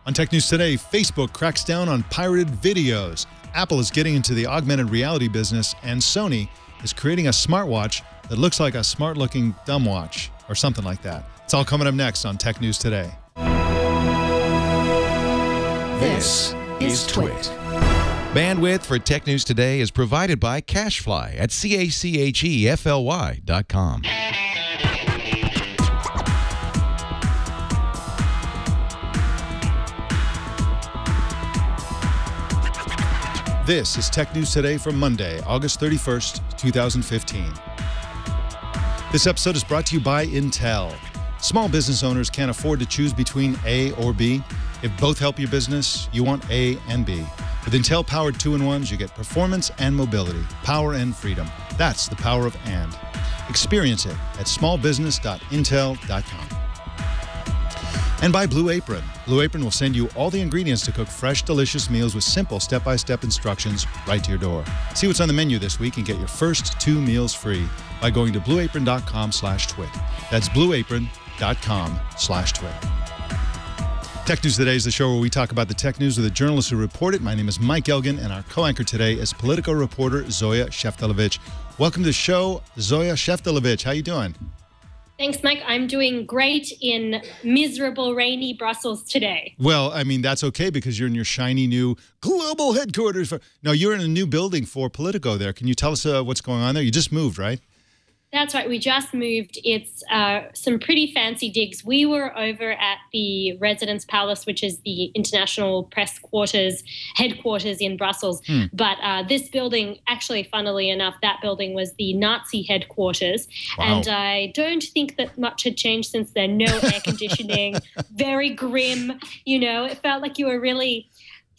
On Tech News Today, Facebook cracks down on pirated videos. Apple is getting into the augmented reality business, and Sony is creating a smartwatch that looks like a smart-looking dumb watch, or something like that. It's all coming up next on Tech News Today. This is Twit. Bandwidth for Tech News Today is provided by CashFly at CACHEFLY.com. This is Tech News Today for Monday, August 31st, 2015. This episode is brought to you by Intel. Small business owners can't afford to choose between A or B. If both help your business, you want A and B. With Intel-powered 2-in-1s, you get performance and mobility, power and freedom. That's the power of and. Experience it at smallbusiness.intel.com. And by Blue Apron. Blue Apron will send you all the ingredients to cook fresh, delicious meals with simple step-by-step instructions right to your door. See what's on the menu this week and get your first 2 meals free by going to blueapron.com/twit. That's blueapron.com/twit. Tech News Today is the show where we talk about the tech news with the journalists who report it. My name is Mike Elgan, and our co-anchor today is Politico reporter Zoya Sheftalovich. Welcome to the show, Zoya Sheftalovich. How you doing? Thanks, Mike. I'm doing great in miserable, rainy Brussels today. Well, I mean, that's okay because you're in your shiny new global headquarters. No, you're in a new building for Politico there. Can you tell us what's going on there? You just moved, right? That's right. We just moved. It's some pretty fancy digs. We were over at the Residence Palace, which is the international press headquarters in Brussels. But this building, actually, funnily enough, that building was the Nazi headquarters. Wow. And I don't think that much had changed since then. No air conditioning, very grim. You know, it felt like you were really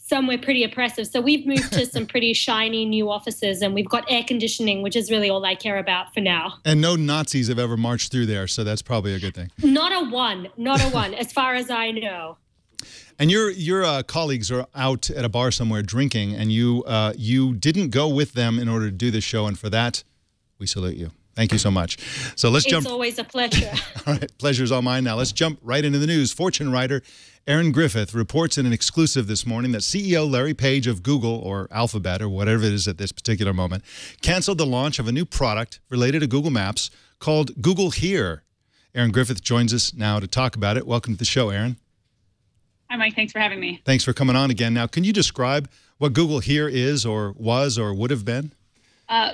somewhere pretty oppressive. So we've moved to some pretty shiny new offices, and we've got air conditioning, which is really all I care about for now. And no Nazis have ever marched through there, so that's probably a good thing. Not a one, as far as I know. And your colleagues are out at a bar somewhere drinking, and you didn't go with them in order to do this show, and for that, we salute you. Thank you so much. So let's jump. It's always a pleasure. All right, pleasure's all mine now. Let's jump right into the news. Fortune writer Erin Griffith reports in an exclusive this morning that CEO Larry Page of Google, or Alphabet, or whatever it is at this particular moment, canceled the launch of a new product related to Google Maps called Google Here. Erin Griffith joins us now to talk about it. Welcome to the show, Erin. Hi, Mike. Thanks for having me. Thanks for coming on again. Now, can you describe what Google Here is or was or would have been?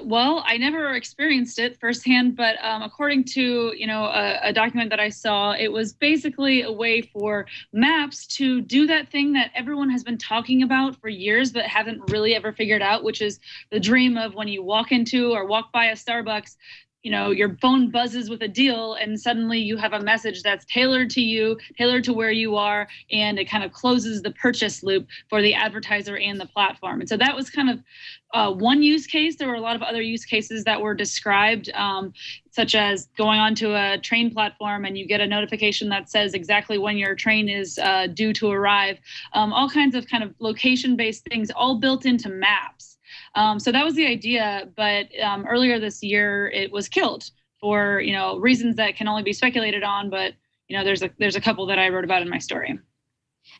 Well, I never experienced it firsthand, but according to, a document that I saw, it was basically a way for Maps to do that thing that everyone has been talking about for years, but haven't really ever figured out, which is the dream of when you walk into or walk by a Starbucks, your phone buzzes with a deal and suddenly you have a message that's tailored to you, tailored to where you are, and it kind of closes the purchase loop for the advertiser and the platform. And so that was kind of one use case. There were a lot of other use cases that were described, such as going onto a train platform and you get a notification that says exactly when your train is due to arrive. All kinds of kind of location-based things, all built into Maps. So that was the idea, but earlier this year it was killed for reasons that can only be speculated on. But there's a couple that I wrote about in my story.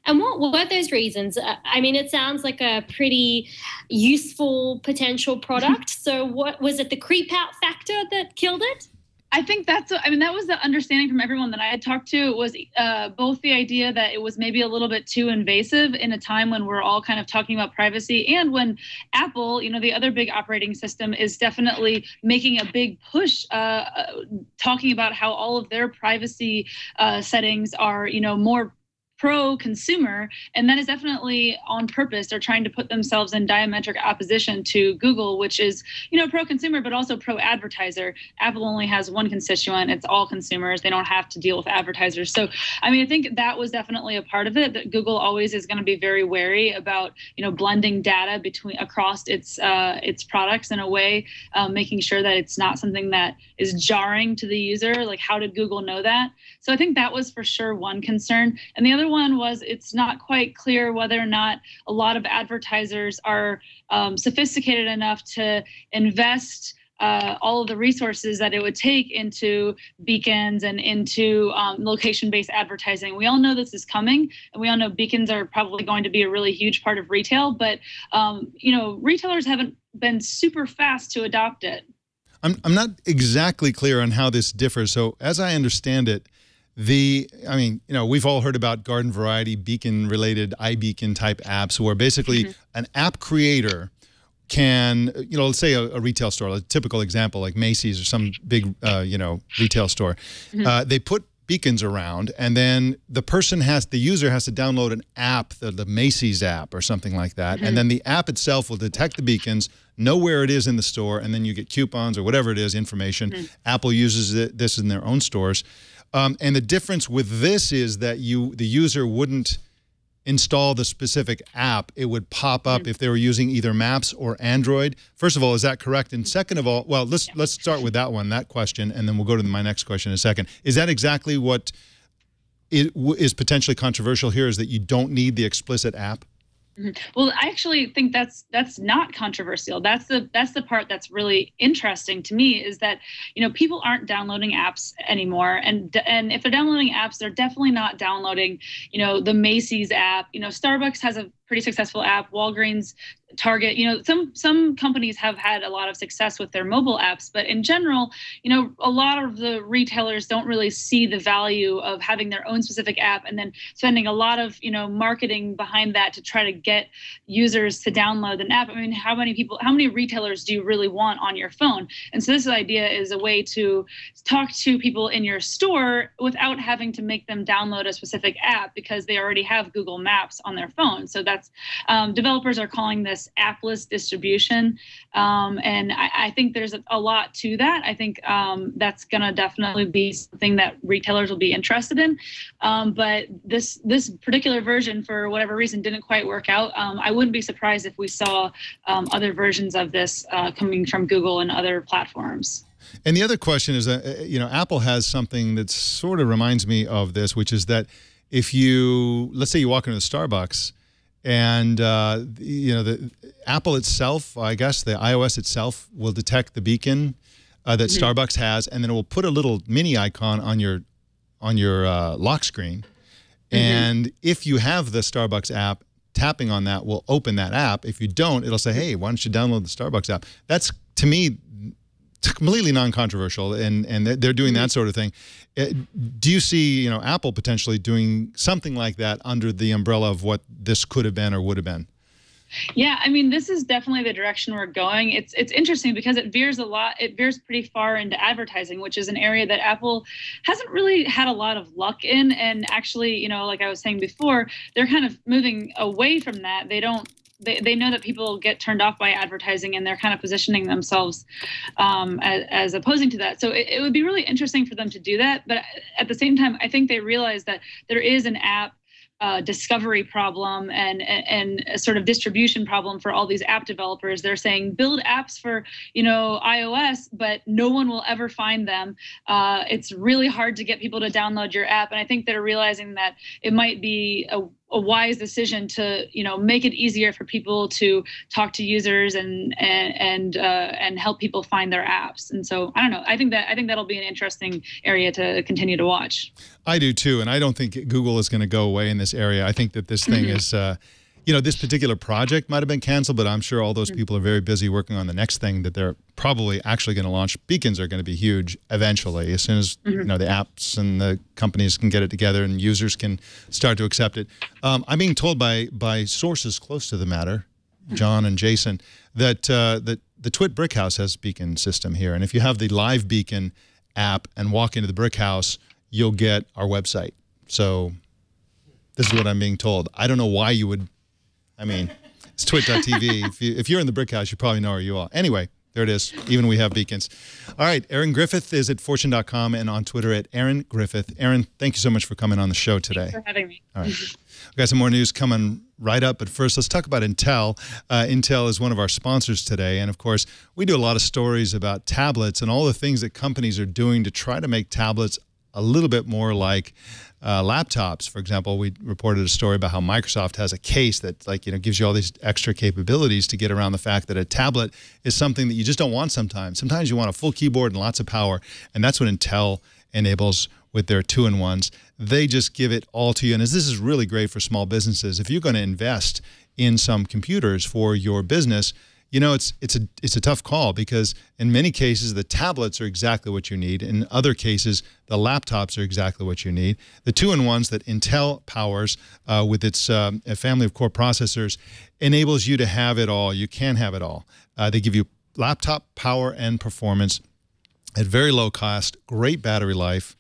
And what were those reasons? I mean, it sounds like a pretty useful potential product. So what was it? The creep out factor that killed it? I think that was the understanding from everyone that I had talked to. It was both the idea that it was maybe a little bit too invasive in a time when we're all kind of talking about privacy, and when Apple, the other big operating system, is definitely making a big push, talking about how all of their privacy settings are, more pro-consumer, and that is definitely on purpose. They're trying to put themselves in diametric opposition to Google, which is, pro-consumer, but also pro-advertiser. Apple only has one constituent. It's all consumers. They don't have to deal with advertisers. So, I think that was definitely a part of it, that Google always is going to be very wary about, blending data across its products in a way, making sure that it's not something that is jarring to the user. Like, how did Google know that? So I think that was for sure one concern. And the other one was it's not quite clear whether or not a lot of advertisers are sophisticated enough to invest all of the resources that it would take into beacons and into location-based advertising. We all know this is coming, and we all know beacons are probably going to be a really huge part of retail, but you know, retailers haven't been super fast to adopt it. I'm not exactly clear on how this differs. So as I understand it, I mean, you know, we've all heard about garden variety beacon-related iBeacon type apps where basically an app creator can, you know, let's say a retail store, a typical example like Macy's or some big, you know, retail store. They put beacons around, and then the user has to download an app, the Macy's app or something like that, and then the app itself will detect the beacons, know where it is in the store, and then you get coupons or whatever it is, information. Apple uses this in their own stores. And the difference with this is that the user wouldn't install the specific app. It would pop up if they were using either Maps or Android. First of all, is that correct? And second of all, well, let's start with that question, and then we'll go to my next question in a second. Is that exactly what is potentially controversial here, is that you don't need the explicit app? Well, I actually think that's not controversial. That's the part that's really interesting to me, is that, you know, people aren't downloading apps anymore, and if they're downloading apps, they're definitely not downloading, you know, the Macy's app. You know, Starbucks has a pretty successful app. Walgreens, Target, you know, some companies have had a lot of success with their mobile apps, but in general, you know, a lot of the retailers don't really see the value of having their own specific app and then spending a lot of, you know, marketing behind that to try to get users to download an app. I mean, how many retailers do you really want on your phone? And so this idea is a way to talk to people in your store without having to make them download a specific app because they already have Google Maps on their phone. So that's, developers are calling this appless distribution, and I think there's a lot to that. I think that's going to definitely be something that retailers will be interested in, but this particular version, for whatever reason, didn't quite work out. I wouldn't be surprised if we saw other versions of this coming from Google and other platforms. And the other question is that, you know, Apple has something that sort of reminds me of this, which is that if let's say you walk into the Starbucks, and, you know, the Apple itself, I guess the iOS itself will detect the beacon that Starbucks has, and then it will put a little mini icon on your lock screen. And if you have the Starbucks app, tapping on that will open that app. If you don't, it'll say, hey, why don't you download the Starbucks app? That's, to me, completely non-controversial, and they're doing that sort of thing. Do you see, you know, Apple potentially doing something like that under the umbrella of what this could have been or would have been? Yeah, I mean, this is definitely the direction we're going. It's interesting because it veers pretty far into advertising, which is an area that Apple hasn't really had a lot of luck in. And actually, you know, like I was saying before, they're kind of moving away from that. They know that people get turned off by advertising, and they're kind of positioning themselves as opposing to that. So it would be really interesting for them to do that. But at the same time, I think they realize that there is an app discovery problem and a sort of distribution problem for all these app developers. They're saying build apps for, you know, iOS, but no one will ever find them. It's really hard to get people to download your app. And I think they're realizing that it might be a wise decision to, you know, make it easier for people to talk to users and help people find their apps. And so I don't know. I think that'll be an interesting area to continue to watch. I do too, and I don't think Google is going to go away in this area. I think that this thing is, you know, this particular project might have been canceled, but I'm sure all those people are very busy working on the next thing that they're probably actually going to launch. Beacons are going to be huge eventually, as soon as you know, the apps and the companies can get it together and users can start to accept it. I'm being told by sources close to the matter, John and Jason, that the Twit Brick House has beacon system here, and if you have the Live Beacon app and walk into the Brick House, you'll get our website. So this is what I'm being told. I don't know why you would. I mean, it's twit.tv. If you're in the Brick House, you probably know where you are. Anyway, there it is. Even we have beacons. All right, Erin Griffith is at fortune.com and on Twitter at Erin Griffith. Erin, thank you so much for coming on the show today. Thanks for having me. All right. We've got some more news coming right up, but first let's talk about Intel. Intel is one of our sponsors today, and of course, we do a lot of stories about tablets and all the things that companies are doing to try to make tablets a little bit more like laptops. For example, we reported a story about how Microsoft has a case that gives you all these extra capabilities to get around the fact that a tablet is something that you just don't want sometimes. Sometimes you want a full keyboard and lots of power, and that's what Intel enables with their 2-in-1s. They just give it all to you, and this is really great for small businesses. If you're going to invest in some computers for your business, it's a tough call, because in many cases the tablets are exactly what you need. In other cases, the laptops are exactly what you need. The 2-in-1s that Intel powers with its family of core processors enables you to have it all. You can have it all. They give you laptop power and performance at very low cost, great battery life,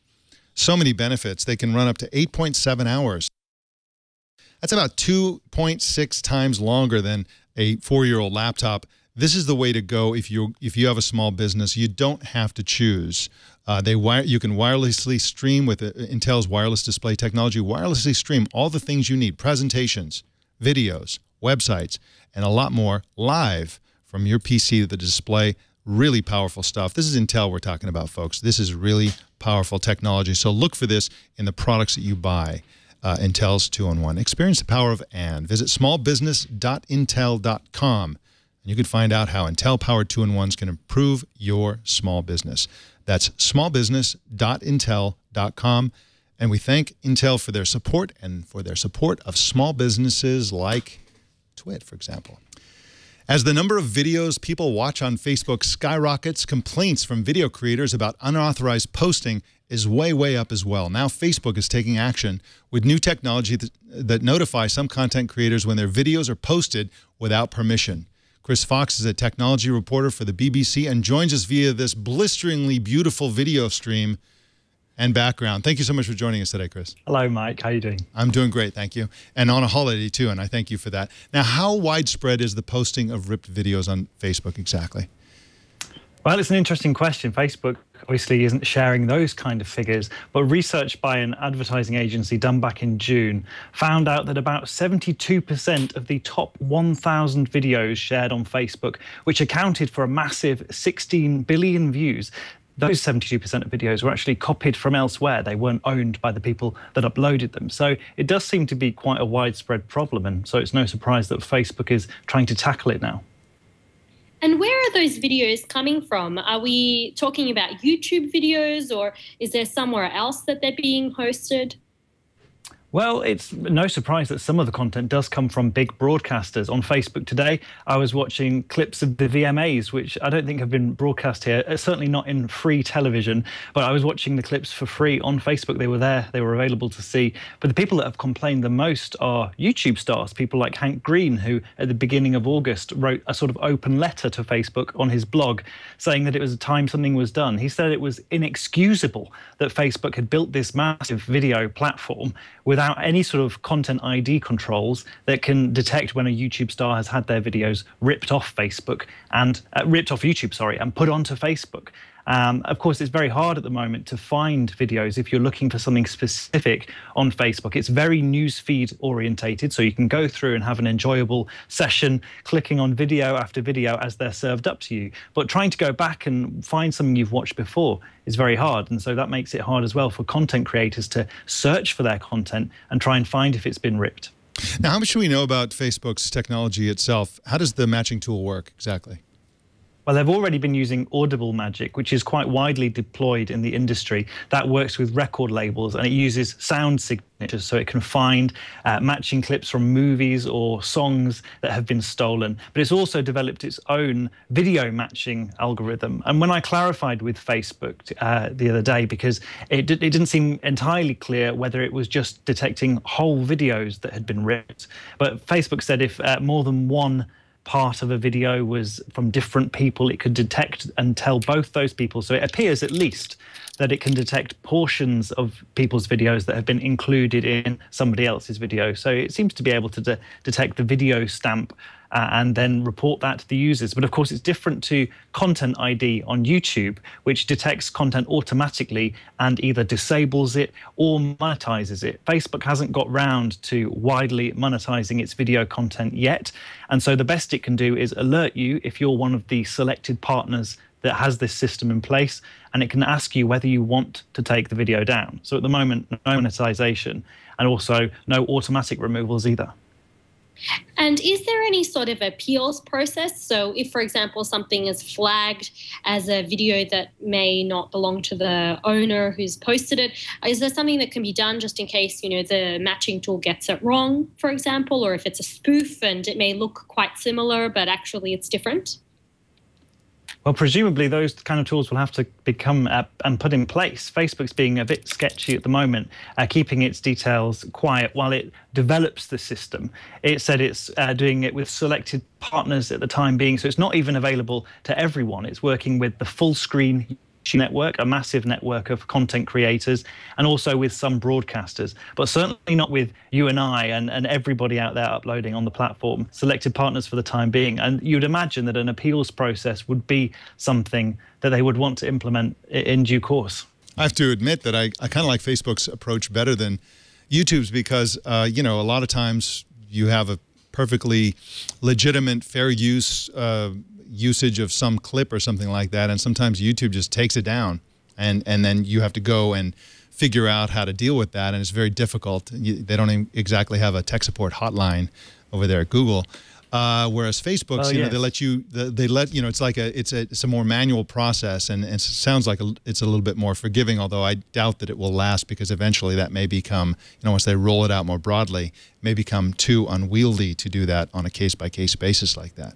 so many benefits. They can run up to 8.7 hours. That's about 2.6 times longer than a 4-year-old laptop. This is the way to go if you have a small business. You don't have to choose. You can wirelessly stream with Intel's wireless display technology. Wirelessly stream all the things you need: presentations, videos, websites, and a lot more live from your PC to the display. Really powerful stuff. This is Intel we're talking about, folks. This is really powerful technology. So look for this in the products that you buy. Intel's 2-in-1. Experience the power of and. Visit smallbusiness.intel.com, and you can find out how Intel-powered 2-in-1s can improve your small business. That's smallbusiness.intel.com, and we thank Intel for their support and for their support of small businesses like Twit, for example. As the number of videos people watch on Facebook skyrockets, complaints from video creators about unauthorized posting is way up as well. Now Facebook is taking action with new technology that notifies some content creators when their videos are posted without permission. Chris Foxx is a technology reporter for the BBC and joins us via this blisteringly beautiful video stream and background. Thank you so much for joining us today, Chris. Hello, Mike. How are you doing? I'm doing great, thank you. And on a holiday, too, and I thank you for that. Now, how widespread is the posting of ripped videos on Facebook exactly? Well, it's an interesting question. Facebook obviously isn't sharing those kind of figures, but research by an advertising agency done back in June found out that about 72% of the top 1,000 videos shared on Facebook, which accounted for a massive 16 billion views, those 72% of videos were actually copied from elsewhere. They weren't owned by the people that uploaded them. So it does seem to be quite a widespread problem, and so it's no surprise that Facebook is trying to tackle it now. And where are those videos coming from? Are we talking about YouTube videos, or is there somewhere else that they're being hosted? Well, it's no surprise that some of the content does come from big broadcasters. On Facebook today, I was watching clips of the VMAs, which I don't think have been broadcast here, certainly not in free television, but I was watching the clips for free on Facebook. They were there, they were available to see. But the people that have complained the most are YouTube stars, people like Hank Green, who at the beginning of August wrote a sort of open letter to Facebook on his blog, saying that it was time something was done. He said it was inexcusable that Facebook had built this massive video platform without any sort of content ID controls that can detect when a YouTube star has had their videos ripped off Facebook and ripped off YouTube, sorry, and put onto Facebook. Of course, it's very hard at the moment to find videos if you're looking for something specific on Facebook. It's very newsfeed orientated, so you can go through and have an enjoyable session clicking on video after video as they're served up to you. But trying to go back and find something you've watched before is very hard, and so that makes it hard as well for content creators to search for their content and try and find if it's been ripped. Now, how much do we know about Facebook's technology itself? How does the matching tool work exactly? Well, they've already been using Audible Magic, which is quite widely deployed in the industry. That works with record labels, and it uses sound signatures, so it can find matching clips from movies or songs that have been stolen. But it's also developed its own video matching algorithm. And when I clarified with Facebook the other day, because it didn't seem entirely clear whether it was just detecting whole videos that had been ripped, but Facebook said if more than one part of a video was from different people, it could detect and tell both those people. So it appears at least that it can detect portions of people's videos that have been included in somebody else's video. So it seems to be able to detect the video stamp and then report that to the users. But of course, it's different to Content ID on YouTube, which detects content automatically and either disables it or monetizes it. Facebook hasn't got round to widely monetizing its video content yet. And so the best it can do is alert you if you're one of the selected partners that has this system in place, and it can ask you whether you want to take the video down. So at the moment, no monetization, and also no automatic removals either. And is there any sort of appeals process? So if, for example, something is flagged as a video that may not belong to the owner who's posted it, is there something that can be done just in case, the matching tool gets it wrong, for example, or if it's a spoof and it may look quite similar, but actually it's different? Well, presumably those kind of tools will have to become and put in place. Facebook's being a bit sketchy at the moment, keeping its details quiet while it develops the system. It said it's doing it with selected partners at the time being, so it's not even available to everyone. It's working with the full screen network, a massive network of content creators, and also with some broadcasters, but certainly not with you and I and everybody out there uploading on the platform. Selected partners for the time being. And you'd imagine that an appeals process would be something that they would want to implement in due course. I have to admit that I kind of like Facebook's approach better than YouTube's because, a lot of times you have a perfectly legitimate, fair use usage of some clip or something like that, and sometimes YouTube just takes it down, and then you have to go and figure out how to deal with that, and it's very difficult. They don't exactly have a tech support hotline over there at Google, whereas Facebook's, yes. they let it's a more manual process, and it sounds like it's a little bit more forgiving, although I doubt that it will last because eventually that may become, once they roll it out more broadly, it may become too unwieldy to do that on a case-by-case basis like that.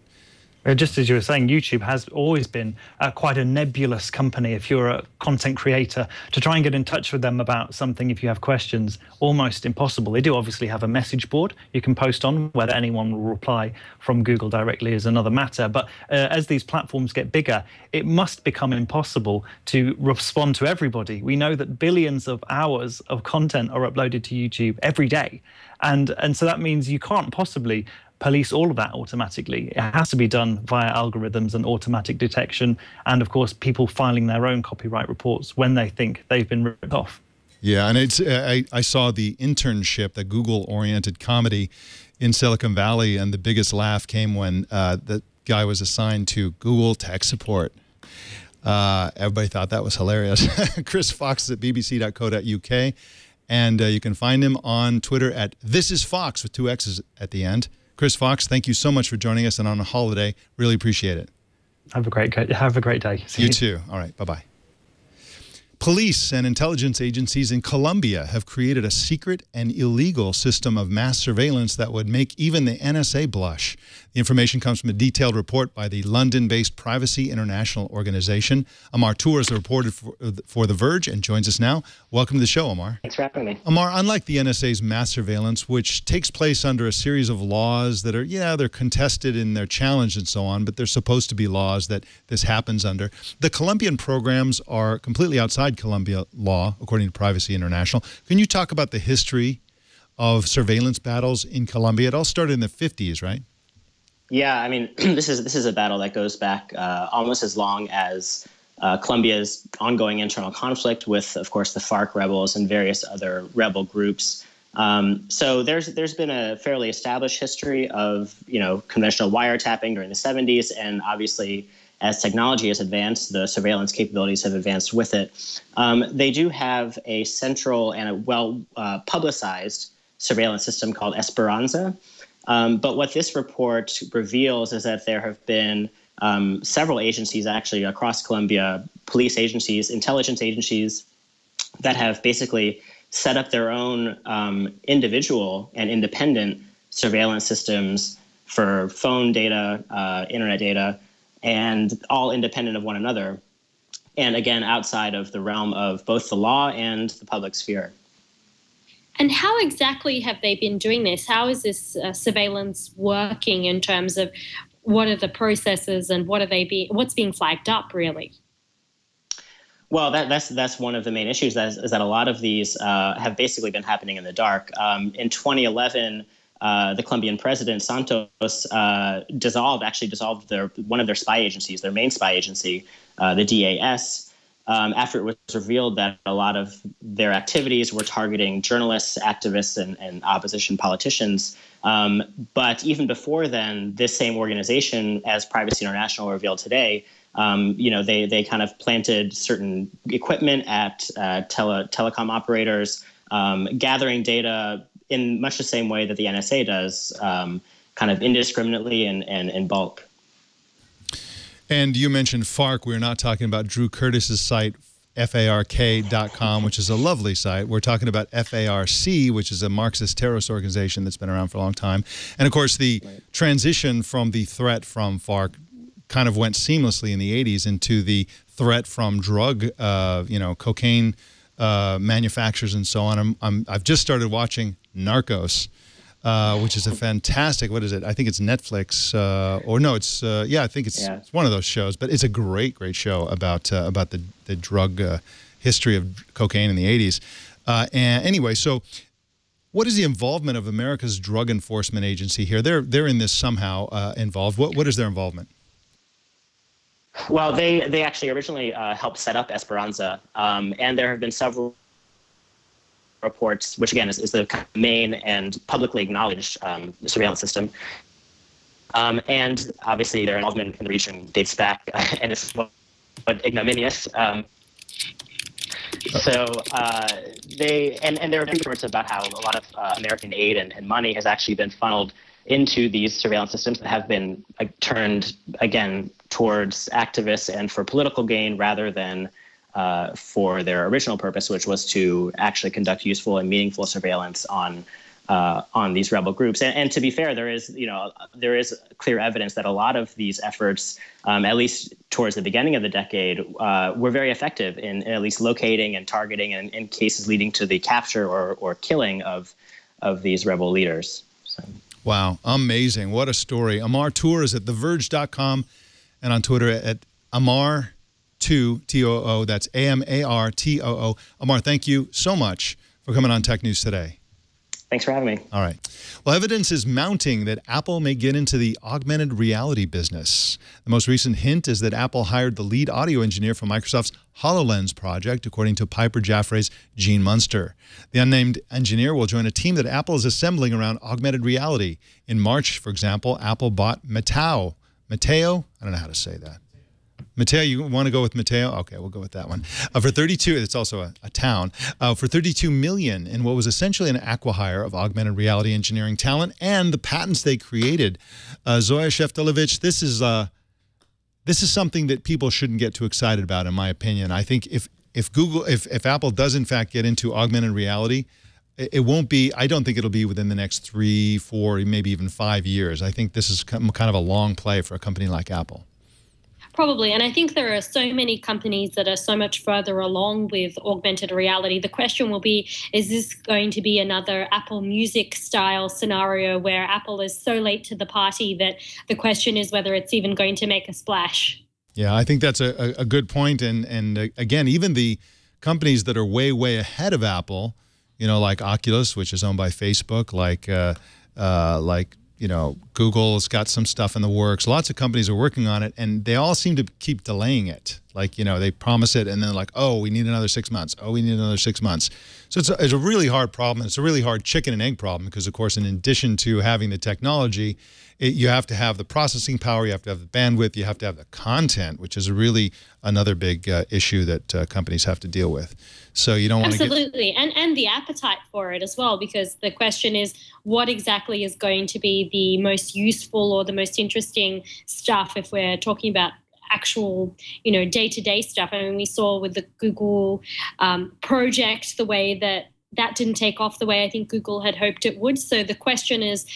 Just as you were saying, YouTube has always been quite a nebulous company if you're a content creator. To try and get in touch with them about something if you have questions, almost impossible. They do obviously have a message board you can post on. Whether anyone will reply from Google directly is another matter. But as these platforms get bigger, it must become impossible to respond to everybody. We know that billions of hours of content are uploaded to YouTube every day. And so that means you can't possibly police all of that automatically. It has to be done via algorithms and automatic detection, and of course people filing their own copyright reports when they think they've been ripped off. Yeah, and it's I saw the Internship, the Google-oriented comedy in Silicon Valley, and the biggest laugh came when the guy was assigned to Google tech support. Everybody thought that was hilarious. Chris Foxx at bbc.co.uk, and you can find him on Twitter at @ThisIsFoxx with 2 X's at the end. Chris Foxx, thank you so much for joining us and on a holiday. Really appreciate it. Have a great day. See you too. All right. Bye-bye. Police and intelligence agencies in Colombia have created a secret and illegal system of mass surveillance that would make even the NSA blush. The information comes from a detailed report by the London-based Privacy International organization. Amar Toor is a reporter for The Verge and joins us now. Welcome to the show, Amar. Thanks for having me. Amar, unlike the NSA's mass surveillance, which takes place under a series of laws that are, they're contested and they're challenged and so on, but they're supposed to be laws that this happens under. The Colombian programs are completely outside Colombia law, according to Privacy International. Can you talk about the history of surveillance battles in Colombia? It all started in the 50s, right? Yeah, I mean, this is a battle that goes back almost as long as Colombia's ongoing internal conflict with, of course, the FARC rebels and various other rebel groups. So there's been a fairly established history of, conventional wiretapping during the 70s, and obviously, as technology has advanced, the surveillance capabilities have advanced with it. They do have a central and a well-publicized surveillance system called Esperanza. But what this report reveals is that there have been several agencies actually across Colombia, police agencies, intelligence agencies, that have basically set up their own individual and independent surveillance systems for phone data, internet data, and all independent of one another, and again, outside of the realm of both the law and the public sphere. And how exactly have they been doing this? How is this surveillance working in terms of what are the processes and what's being flagged up, really? Well, that's one of the main issues is that a lot of these have basically been happening in the dark. In 2011, the Colombian president, Santos, dissolved one of their spy agencies, their main spy agency, the DAS, after it was revealed that a lot of their activities were targeting journalists, activists, and opposition politicians. But even before then, this same organization, as Privacy International revealed today, They kind of planted certain equipment at telecom operators, gathering data in much the same way that the NSA does, kind of indiscriminately and in bulk. And you mentioned FARC. We're not talking about Drew Curtis's site, FARK.com, which is a lovely site. We're talking about FARC, which is a Marxist terrorist organization that's been around for a long time. And, of course, the transition from the threat from FARC kind of went seamlessly in the 80s into the threat from drug, cocaine manufacturers and so on. I've just started watching Narcos, which is a fantastic, what is it? I think it's Netflix, or no, it's, I think it's one of those shows, but it's a great, great show about the drug history of cocaine in the 80s. And anyway, so what is the involvement of America's Drug Enforcement Agency here? They're in this somehow involved. What is their involvement? Well, they actually originally helped set up Esperanza, and there have been several reports, which again is the main and publicly acknowledged surveillance system. And obviously their involvement in the region dates back, and it's somewhat ignominious. So there are reports about how a lot of American aid and money has actually been funneled into these surveillance systems that have been turned, again, towards activists and for political gain rather than for their original purpose, which was to actually conduct useful and meaningful surveillance on these rebel groups. And to be fair, there is clear evidence that a lot of these efforts, at least towards the beginning of the decade, were very effective in at least locating and targeting and in cases leading to the capture or killing of these rebel leaders. So. Wow, amazing. What a story. Amar Toor is at TheVerge.com and on Twitter at Amar2, T-O-O. That's A-M-A-R-T-O-O. Amar, thank you so much for coming on Tech News Today. Thanks for having me. All right. Well, evidence is mounting that Apple may get into the augmented reality business. The most recent hint is that Apple hired the lead audio engineer for Microsoft's HoloLens project, according to Piper Jaffray's Gene Munster. The unnamed engineer will join a team that Apple is assembling around augmented reality. In March, for example, Apple bought Mateo? I don't know how to say that. Mateo, you want to go with Mateo? Okay, we'll go with that one. For 32, it's also a town, for $32 million in what was essentially an acqui-hire of augmented reality engineering talent and the patents they created. Zoya, Sheftalovich, this is something that people shouldn't get too excited about, in my opinion. I think if Apple does in fact get into augmented reality, it won't be, I don't think it'll be within the next 3, 4, maybe even 5 years. I think this is kind of a long play for a company like Apple. Probably. And I think there are so many companies that are so much further along with augmented reality. The question will be, is this going to be another Apple Music style scenario where Apple is so late to the party that the question is whether it's even going to make a splash? Yeah, I think that's a good point. And again, even the companies that are way, way ahead of Apple, like Oculus, which is owned by Facebook, like Google's got some stuff in the works. Lots of companies are working on it, and they all seem to keep delaying it. Like, they promise it, and then like, oh, we need another 6 months. Oh, we need another 6 months. So it's a really hard problem. It's a really hard chicken and egg problem because, of course, in addition to having the technology, you have to have the processing power, you have to have the bandwidth, you have to have the content, which is really another big issue that companies have to deal with. So you don't want to get... Absolutely, and the appetite for it as well, because the question is what exactly is going to be the most useful or the most interesting stuff if we're talking about actual, day-to-day stuff. I mean, we saw with the Google project the way that didn't take off the way I think Google had hoped it would. So the question is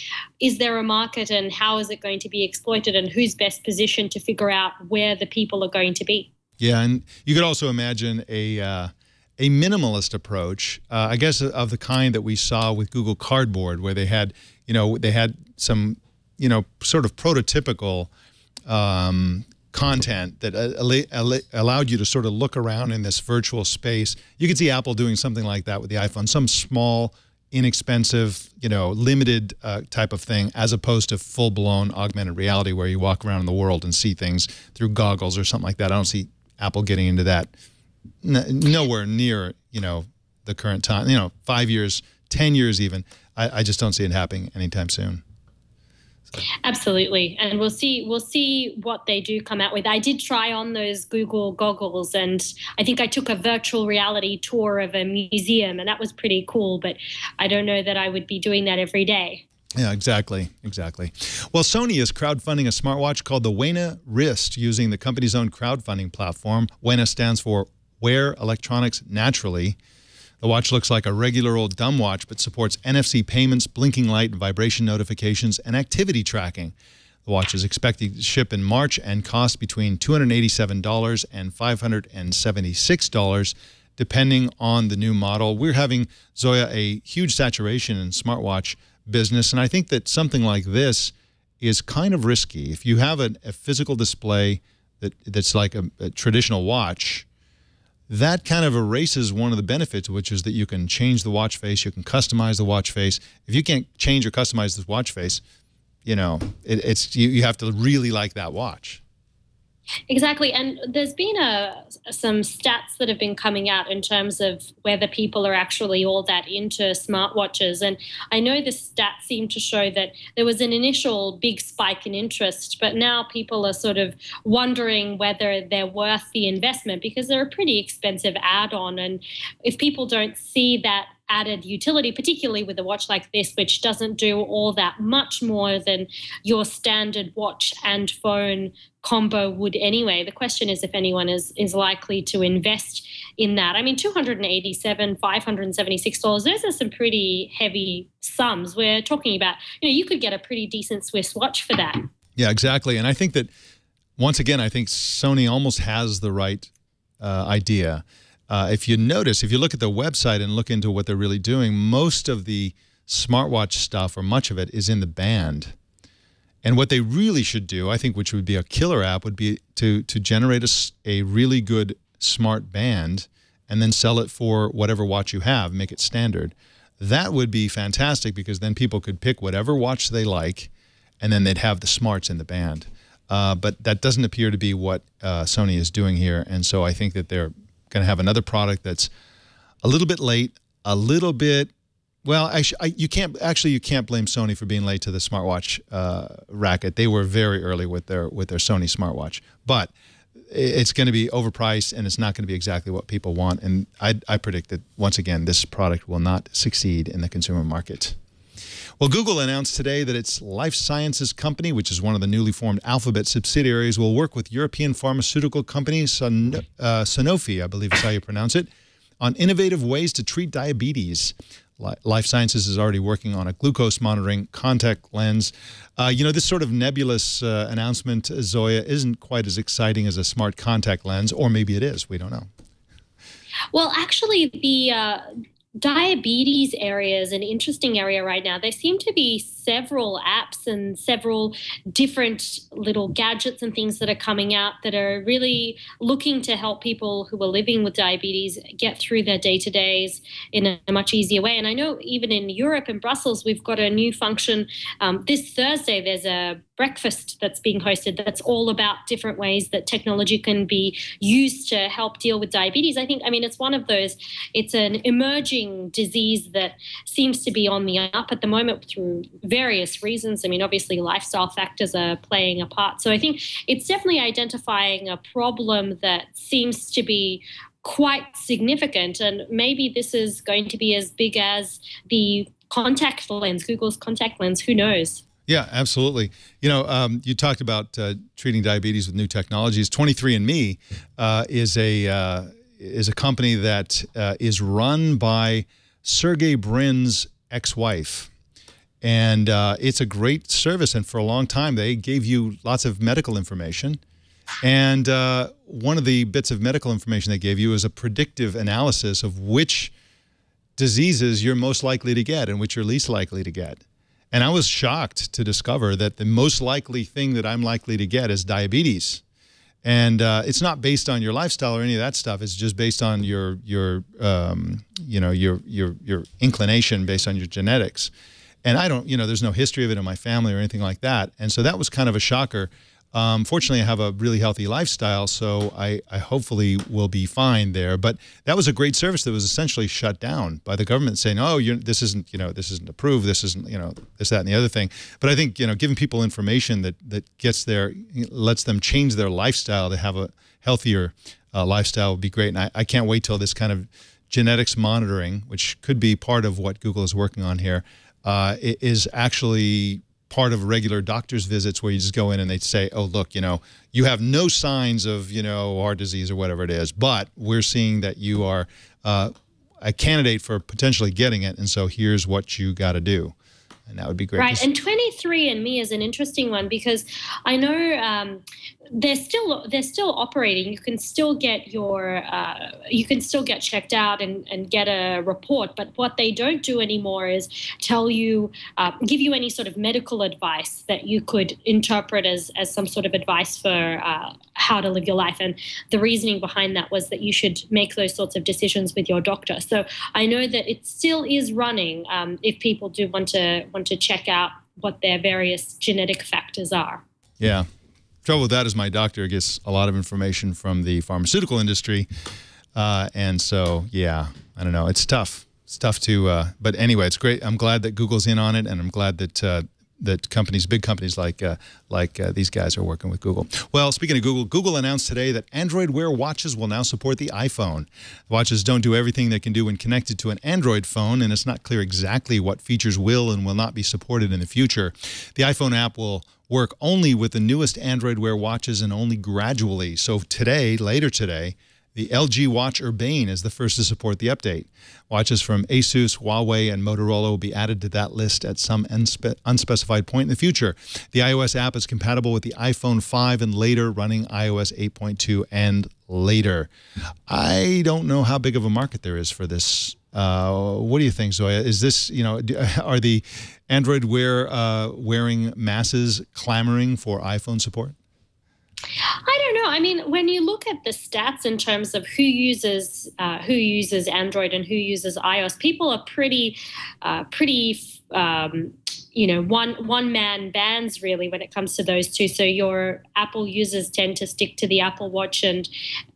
there a market and how is it going to be exploited and who's best positioned to figure out where the people are going to be? Yeah, and you could also imagine a minimalist approach, I guess, of the kind that we saw with Google Cardboard, where they had some, sort of prototypical content that allowed you to sort of look around in this virtual space. You could see Apple doing something like that with the iPhone, some small, inexpensive, limited type of thing, as opposed to full-blown augmented reality where you walk around in the world and see things through goggles or something like that. I don't see Apple getting into that. Nowhere near, the current time, 5 years, 10 years even. I just don't see it happening anytime soon. Absolutely, and we'll see what they do come out with. I did try on those Google goggles, and I think I took a virtual reality tour of a museum, and that was pretty cool, but I don't know that I would be doing that every day. Yeah, exactly. Well, Sony is crowdfunding a smartwatch called the Wena Wrist using the company's own crowdfunding platform. Wena stands for Wear Electronics Naturally. The watch looks like a regular old dumb watch, but supports NFC payments, blinking light, vibration notifications, and activity tracking. The watch is expected to ship in March and cost between $287 and $576, depending on the new model. We're having, Zoya, a huge saturation in smartwatch business, and I think that something like this is kind of risky. If you have a physical display that's like a traditional watch, that kind of erases one of the benefits, which is that you can change the watch face, you can customize the watch face. If you can't change or customize this watch face, you know, you have to really like that watch. Exactly, and there's been some stats that have been coming out in terms of whether people are actually all that into smartwatches. And I know the stats seem to show that there was an initial big spike in interest, but now people are sort of wondering whether they're worth the investment because they're a pretty expensive add-on. And if people don't see that added utility, particularly with a watch like this, which doesn't do all that much more than your standard watch and phone combo would anyway. The question is if anyone is likely to invest in that. I mean, $287, $576, those are some pretty heavy sums. We're talking about, you could get a pretty decent Swiss watch for that. Yeah, exactly. And I think that, once again, I think Sony almost has the right idea. If you notice, if you look at the website and look into what they're really doing, most of the smartwatch stuff, or much of it, is in the band. And what they really should do, I think, which would be a killer app, would be to generate a really good smart band and then sell it for whatever watch you have, make it standard. That would be fantastic because then people could pick whatever watch they like and then they'd have the smarts in the band. But that doesn't appear to be what Sony is doing here. And so I think that they're going to have another product that's a little bit late, a little bit, well, you can't blame Sony for being late to the smartwatch racket. They were very early with their Sony smartwatch, but it's going to be overpriced and it's not going to be exactly what people want. And I predict that, once again, this product will not succeed in the consumer market. Well, Google announced today that its life sciences company, which is one of the newly formed Alphabet subsidiaries, will work with European pharmaceutical company Sanofi, I believe is how you pronounce it, on innovative ways to treat diabetes. Life Sciences is already working on a glucose monitoring contact lens. This sort of nebulous announcement, Zoya, isn't quite as exciting as a smart contact lens, or maybe it is. We don't know. Well, actually, the diabetes area is an interesting area right now. There seem to be several apps and several different little gadgets and things that are coming out that are really looking to help people who are living with diabetes get through their day-to-days in a much easier way. And I know even in Europe and Brussels, we've got a new function. This Thursday, there's a breakfast that's being hosted that's all about different ways that technology can be used to help deal with diabetes. I mean, it's one of those, it's an emerging disease that seems to be on the up at the moment through various reasons. I mean, obviously lifestyle factors are playing a part. So I think it's definitely identifying a problem that seems to be quite significant. And maybe this is going to be as big as the contact lens, Google's contact lens, who knows? Yeah, absolutely. You talked about treating diabetes with new technologies. 23andMe is a company that is run by Sergey Brin's ex-wife. And it's a great service. And for a long time, they gave you lots of medical information. And one of the bits of medical information they gave you is a predictive analysis of which diseases you're most likely to get and which you're least likely to get. And I was shocked to discover that the most likely thing that I'm likely to get is diabetes. And it's not based on your lifestyle or any of that stuff. It's just based on your inclination, based on your genetics. And I don't, there's no history of it in my family or anything like that. And so that was kind of a shocker. Fortunately, I have a really healthy lifestyle, so I hopefully will be fine there. But that was a great service that was essentially shut down by the government, saying, "Oh, this isn't approved. This isn't this, that, and the other thing." But I think giving people information that lets them change their lifestyle to have a healthier lifestyle would be great. And I can't wait till this kind of genetics monitoring, which could be part of what Google is working on here, is actually part of regular doctor's visits, where you just go in and they say, "Oh, look, you have no signs of, heart disease or whatever it is, but we're seeing that you are a candidate for potentially getting it, and so here's what you got to do." And that would be great. Right, and 23andMe is an interesting one, because I know they're still operating. You can still get checked out and get a report. But what they don't do anymore is tell you, give you any sort of medical advice that you could interpret as some sort of advice for how to live your life. And the reasoning behind that was that you should make those sorts of decisions with your doctor. So I know that it still is running if people do want to check out what their various genetic factors are. Yeah. Trouble with that is my doctor gets a lot of information from the pharmaceutical industry. And so, yeah, I don't know. It's tough. It's tough to, but anyway, it's great. I'm glad that Google's in on it, and I'm glad that that big companies like these guys are working with Google. Well, speaking of Google, Google announced today that Android Wear watches will now support the iPhone. The watches don't do everything they can do when connected to an Android phone, and it's not clear exactly what features will and will not be supported in the future. The iPhone app will work only with the newest Android Wear watches, and only gradually. So later today, the LG Watch Urbane is the first to support the update. Watches from Asus, Huawei, and Motorola will be added to that list at some unspecified point in the future. The iOS app is compatible with the iPhone 5 and later, running iOS 8.2 and later. I don't know how big of a market there is for this. What do you think, Zoya? Is this, are the Android Wear wearing masses clamoring for iPhone support? I don't know. I mean, when you look at the stats in terms of who uses Android and who uses iOS, people are pretty one-man bands really when it comes to those two. So your Apple users tend to stick to the Apple Watch and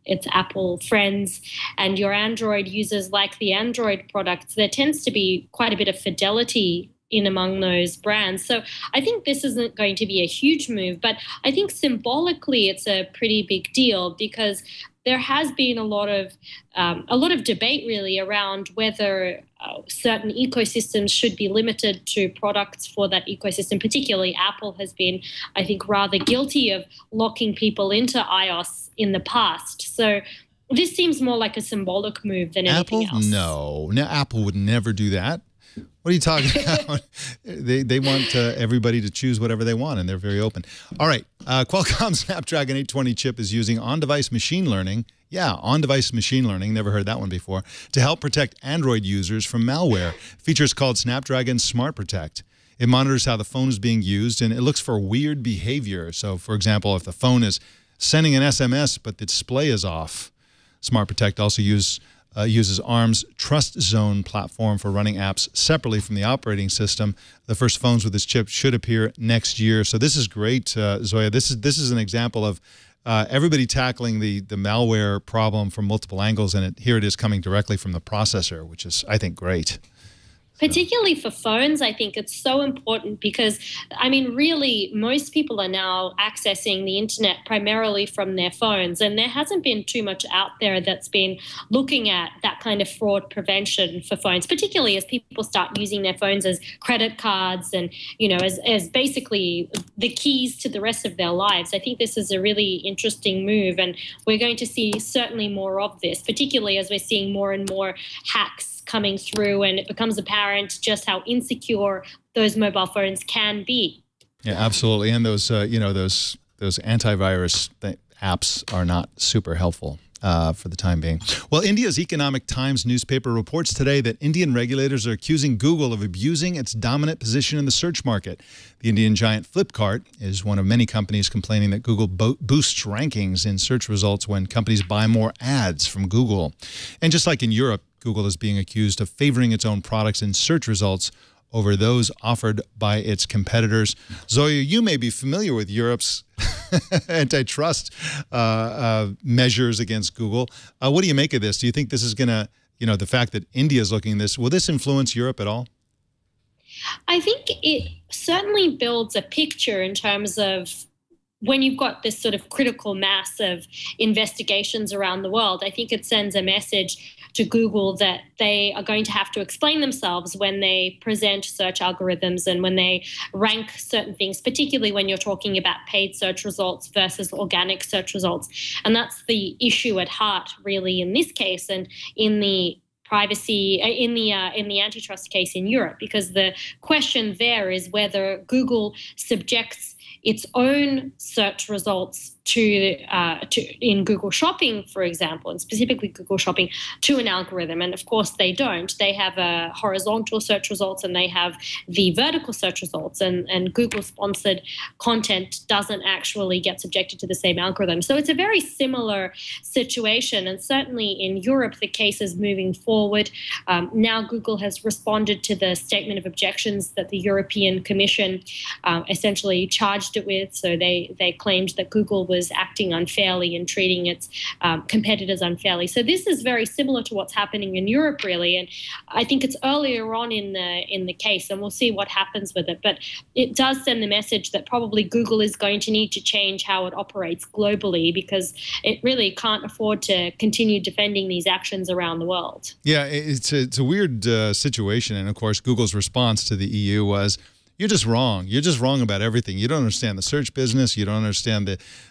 its Apple friends, and your Android users like the Android products. There tends to be quite a bit of fidelity in among those brands. So I think this isn't going to be a huge move, but I think symbolically it's a pretty big deal, because there has been a lot of debate really around whether certain ecosystems should be limited to products for that ecosystem. Particularly Apple has been, I think, rather guilty of locking people into iOS in the past. So this seems more like a symbolic move than anything else. No, Apple would never do that. What are you talking about? They want everybody to choose whatever they want, and they're very open. All right. Qualcomm's Snapdragon 820 chip is using on-device machine learning. Yeah, on-device machine learning. Never heard that one before. To help protect Android users from malware. Features called Snapdragon Smart Protect. It monitors how the phone is being used, and it looks for weird behavior. So, for example, if the phone is sending an SMS but the display is off, Smart Protect also uses ARM's Trust Zone platform for running apps separately from the operating system. The first phones with this chip should appear next year. So this is great, Zoya. This is an example of everybody tackling the malware problem from multiple angles, and here it is coming directly from the processor, which is, I think, great. Particularly for phones, I think it's so important because, I mean, really, most people are now accessing the internet primarily from their phones, and there hasn't been too much out there that's been looking at that kind of fraud prevention for phones, particularly as people start using their phones as credit cards and, as basically the keys to the rest of their lives. I think this is a really interesting move, and we're going to see certainly more of this, particularly as we're seeing more and more hacks coming through, and it becomes apparent just how insecure those mobile phones can be. Yeah, absolutely. And those, those antivirus apps are not super helpful for the time being. Well, India's Economic Times newspaper reports today that Indian regulators are accusing Google of abusing its dominant position in the search market. The Indian giant Flipkart is one of many companies complaining that Google boosts rankings in search results when companies buy more ads from Google. And just like in Europe, Google is being accused of favoring its own products in search results over those offered by its competitors. Zoya, you may be familiar with Europe's antitrust measures against Google. What do you make of this? Do you think this is going to, the fact that India is looking at this, will this influence Europe at all? I think it certainly builds a picture in terms of when you've got this sort of critical mass of investigations around the world. I think it sends a message to Google that they are going to have to explain themselves when they present search algorithms and when they rank certain things, particularly when you're talking about paid search results versus organic search results. And that's the issue at heart, really, in this case and in the privacy in the antitrust case in Europe, because the question there is whether Google subjects its own search results to in Google Shopping, for example, and specifically Google Shopping, to an algorithm. And of course they don't. They have horizontal search results and they have the vertical search results, and Google-sponsored content doesn't actually get subjected to the same algorithm. So it's a very similar situation, and certainly in Europe the case is moving forward. Now Google has responded to the statement of objections that the European Commission essentially charged it with. So they claimed that Google was acting unfairly and treating its competitors unfairly. So this is very similar to what's happening in Europe, really. And I think it's earlier on in the case, and we'll see what happens with it. But it does send the message that probably Google is going to need to change how it operates globally, because it really can't afford to continue defending these actions around the world. Yeah, it's a weird situation. And of course, Google's response to the EU was, you're just wrong. You're just wrong about everything. You don't understand the search business. You don't understand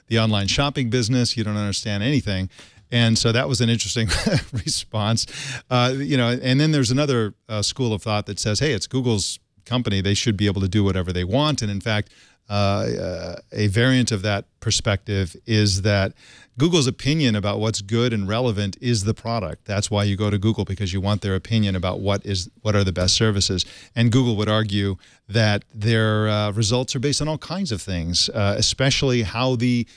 the online shopping business. You don't understand anything. And so that was an interesting response. And then there's another school of thought that says, hey, it's Google's company. They should be able to do whatever they want. And in fact, a variant of that perspective is that Google's opinion about what's good and relevant is the product. That's why you go to Google, because you want their opinion about what are the best services. And Google would argue that their results are based on all kinds of things, especially how the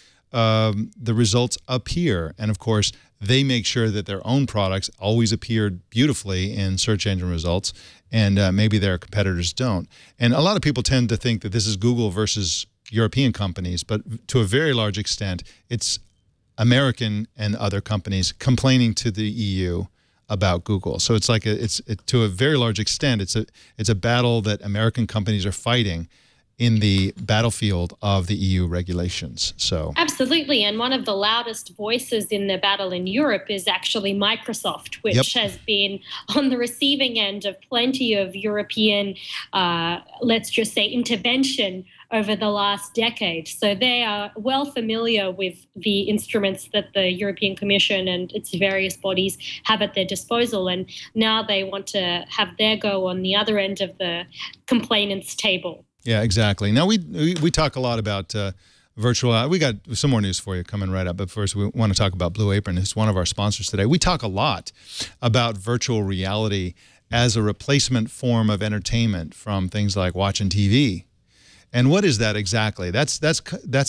results appear. And of course, they make sure that their own products always appear beautifully in search engine results, and maybe their competitors don't. And a lot of people tend to think that this is Google versus European companies, but to a very large extent, it's American and other companies complaining to the EU about Google. So it's like to a very large extent, it's a battle that American companies are fighting in the battlefield of the EU regulations. So absolutely, and one of the loudest voices in the battle in Europe is actually Microsoft, which has been on the receiving end of plenty of European, let's just say, intervention over the last decade. So they are well familiar with the instruments that the European Commission and its various bodies have at their disposal, and now they want to have their go on the other end of the complainants' table. Yeah, exactly. Now, we talk a lot about virtual. We got some more news for you coming right up. But first, we want to talk about Blue Apron. It's one of our sponsors today. We talk a lot about virtual reality as a replacement form of entertainment from things like watching TV. And what is that exactly? That's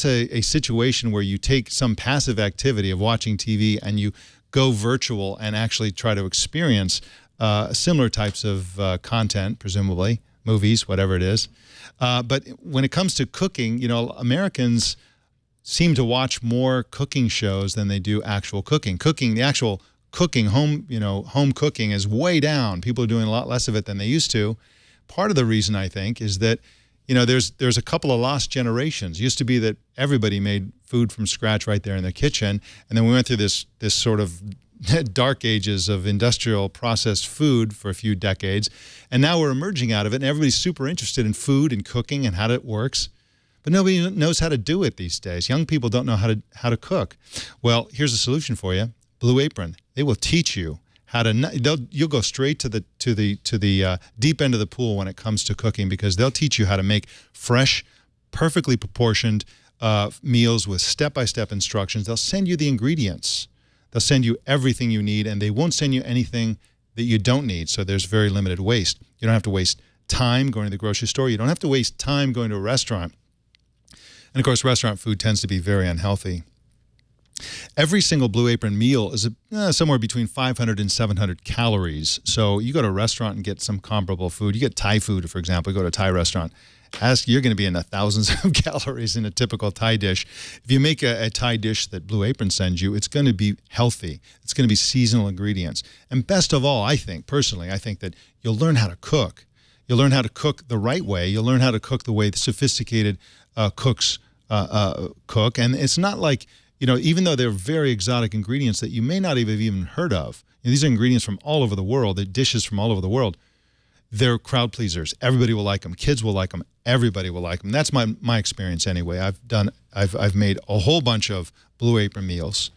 a situation where you take some passive activity of watching TV and you go virtual and actually try to experience similar types of content, presumably movies, whatever it is. But when it comes to cooking, Americans seem to watch more cooking shows than they do actual cooking. The actual cooking, home cooking is way down. People are doing a lot less of it than they used to. Part of the reason, I think, is that there's a couple of lost generations. It used to be that everybody made food from scratch right there in their kitchen, and then we went through this sort of dark ages of industrial processed food for a few decades, and now we're emerging out of it, and everybody's super interested in food and cooking and how it works, but nobody knows how to do it these days. Young people don't know how to cook. Well, here's a solution for you: Blue Apron. They will teach you how to. You'll go straight to the deep end of the pool when it comes to cooking, because they'll teach you how to make fresh, perfectly proportioned meals with step-by-step instructions. They'll send you the ingredients. They'll send you everything you need, and they won't send you anything that you don't need, so there's very limited waste. You don't have to waste time going to the grocery store. You don't have to waste time going to a restaurant. And, of course, restaurant food tends to be very unhealthy. Every single Blue Apron meal is somewhere between 500 and 700 calories. So you go to a restaurant and get some comparable food. You get Thai food, for example. You go to a Thai restaurant, you're going to be in the thousands of calories in a typical Thai dish. If you make a Thai dish that Blue Apron sends you, it's going to be healthy. It's going to be seasonal ingredients. And best of all, I think that you'll learn how to cook. You'll learn how to cook the right way. You'll learn how to cook the way the sophisticated cooks cook. And it's not like, even though they're very exotic ingredients that you may not have even heard of, these are ingredients from all over the world, they're dishes from all over the world, they're crowd pleasers. Everybody will like them. Kids will like them. Everybody will like them. That's my experience anyway. I've made a whole bunch of Blue Apron meals,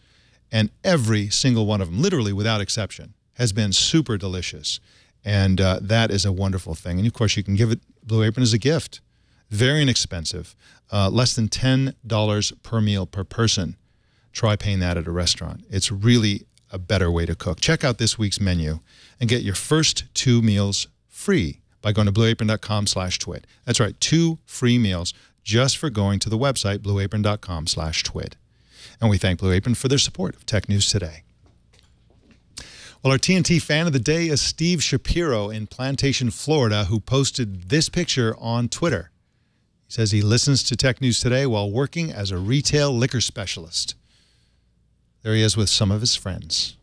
and every single one of them, literally without exception, has been super delicious. And that is a wonderful thing. And of course, you can give it Blue Apron as a gift. Very inexpensive. Less than $10 per meal per person. Try paying that at a restaurant. It's really a better way to cook. Check out this week's menu and get your first 2 meals free by going to blueapron.com/twit. That's right, 2 free meals just for going to the website blueapron.com/twit. And we thank Blue Apron for their support of Tech News Today. Well, our TNT fan of the day is Steve Shapiro in Plantation, Florida, who posted this picture on Twitter. He says he listens to Tech News Today while working as a retail liquor specialist. There he is with some of his friends.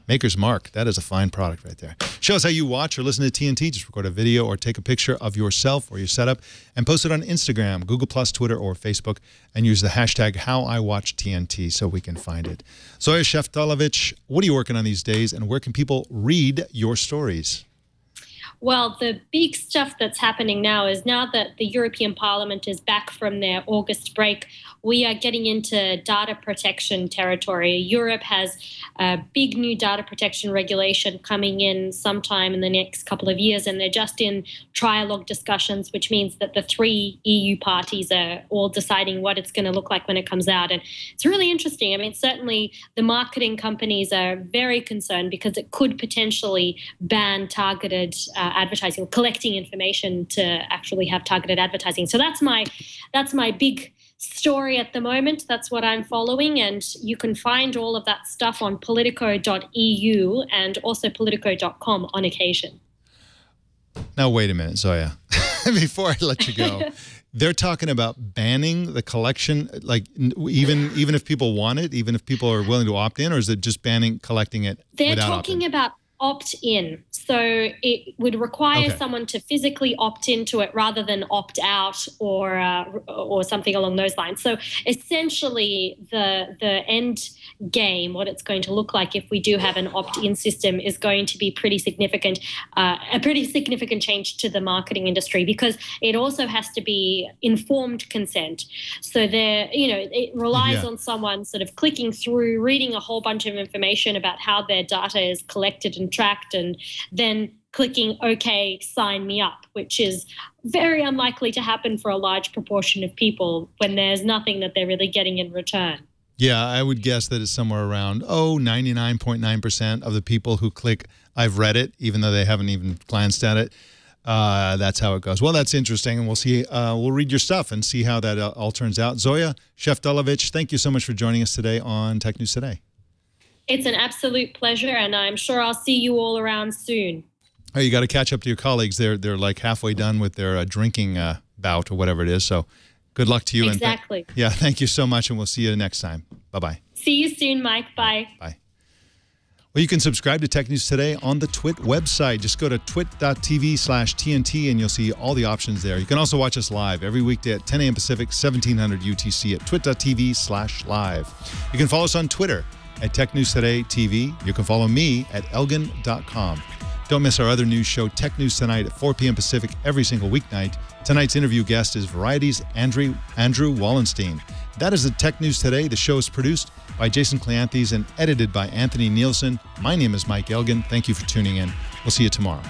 Maker's Mark. That is a fine product right there. Show us how you watch or listen to TNT. Just record a video or take a picture of yourself or your setup and post it on Instagram, Google+, Twitter, or Facebook, and use the hashtag HowIWatchTNT so we can find it. Zoya Sheftalovich, what are you working on these days, and where can people read your stories? Well, the big stuff that's happening now is now that the European Parliament is back from their August break, we are getting into data protection territory. Europe has a big new data protection regulation coming in sometime in the next couple of years, and they're just in trialogue discussions, which means that the 3 EU parties are all deciding what it's going to look like when it comes out. And it's really interesting. I mean, certainly the marketing companies are very concerned because it could potentially ban targeted advertising, collecting information to actually have targeted advertising. So that's my big story at the moment. That's what I'm following, and you can find all of that stuff on politico.eu and also politico.com on occasion. Now wait a minute, Zoya. Before I let you go, they're talking about banning the collection, like even if people want it, even if people are willing to opt in, or is it just banning collecting it? They're talking about opt-in. So it would require someone to physically opt into it rather than opt out or something along those lines. So essentially the end game, what it's going to look like if we do have an opt-in system, is going to be pretty significant, a pretty significant change to the marketing industry, because it also has to be informed consent. So it relies on someone sort of clicking through, reading a whole bunch of information about how their data is collected and tracked, and then clicking OK, sign me up, which is very unlikely to happen for a large proportion of people when there's nothing that they're really getting in return. Yeah, I would guess that it's somewhere around 99.9% of the people who click I've read it, even though they haven't even glanced at it. That's how it goes. Well, that's interesting, and we'll see. We'll read your stuff and see how that all turns out. Zoya Sheftalovich, thank you so much for joining us today on Tech News Today. It's an absolute pleasure, and I'm sure I'll see you all around soon. Oh, you got to catch up to your colleagues. They're like halfway done with their drinking bout or whatever it is. So good luck to you. Exactly. And thank you so much, and we'll see you next time. Bye-bye. See you soon, Mike. Bye. Bye. Well, you can subscribe to Tech News Today on the Twit website. Just go to twit.tv/TNT, and you'll see all the options there. You can also watch us live every weekday at 10 a.m. Pacific, 1700 UTC at twit.tv/live. You can follow us on Twitter at Tech News Today TV. You can follow me at elgan.com. Don't miss our other news show, Tech News Tonight at 4 p.m. Pacific every single weeknight. Tonight's interview guest is Variety's Andrew Wallenstein. That is the Tech News Today. The show is produced by Jason Cleanthes and edited by Anthony Nielsen. My name is Mike Elgan. Thank you for tuning in. We'll see you tomorrow.